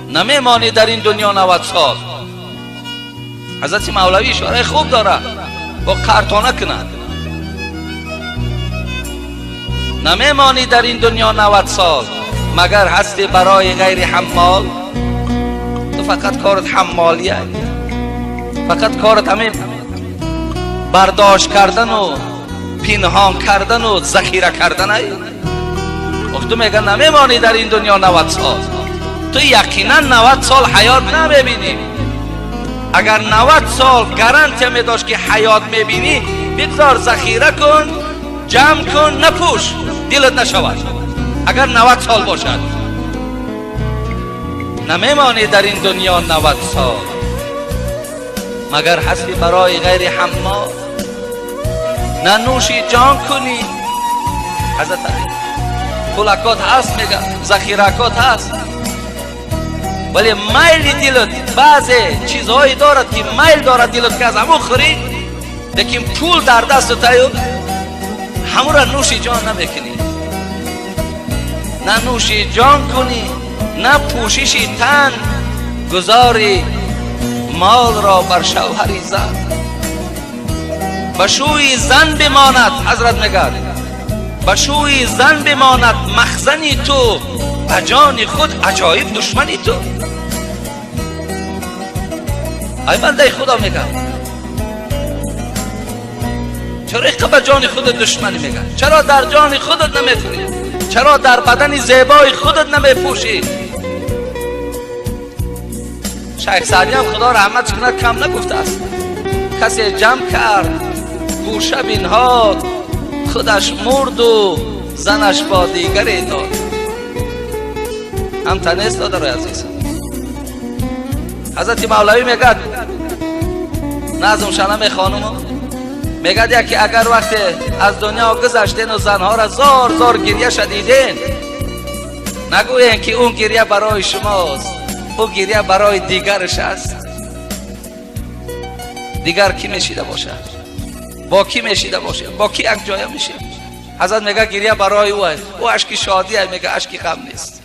نمیمانی در این دنیا 90 سال. حضرت مولوی اشاره خوب داره، با قرطانه کنند. نمیمانی در این دنیا 90 سال مگر هستی برای غیر حمال. تو فقط کارت حمالیه، فقط کارت همین برداشت کردن و پنهان کردن و ذخیره کردن ای. وقت تو میگن نمیمانی در این دنیا 90 سال، تو یقینا 90 سال حیات نمیبینی. اگر 90 سال گارانتی میداشت که حیات میبینی، بگذار ذخیره کن، جمع کن، نپوش، دلت نشود. اگر 90 سال باشد نمیمانی در این دنیا 90 سال مگر هستی برای غیر حمال. نه نوشی جان کنی. حضرت علی پولکات هست، میگه ذخیرکات هست، ولی میل دلت بعضی چیزهایی دارد که میل دارد دلت که از همون خوری، لیکن پول در دست تایو همون را نوشی جان نمیکنی. نه نوشی جان کنی، نه پوششی تن، گذاری مال را بر شوهری زن. بشوی زن بماند، حضرت میگه بشوی زن بماند مخزنی تو، بجان خود عجایب دشمنی تو. ای بنده خدا میگه چرا ایقا بجان خودت دشمنی میگه؟ چرا در جان خودت نمیتونی؟ چرا در بدن زیبای خودت نمیپوشی؟ شیخ سعدی هم خدا رحمت کنه کم نگفته است. کسی جمع کرد گوشه بینها، خودش مرد و زنش با دیگری داد. هم تنیست داده روی عزیز. حضرت مولوی میگد نظم شنم خانوم میگد یکی اگر وقت از دنیا گذشتین و زنها را زار زار گریه شدیدین، نگوین که اون گریه برای شماست، اون گریه برای دیگرش است. دیگر کی میشیده باشه؟ با کی میشیده باشه؟ با کی یک جای میشه؟ حضرت میگه گریه برای او است، او اشک شادی است، میگه اشک غم نیست.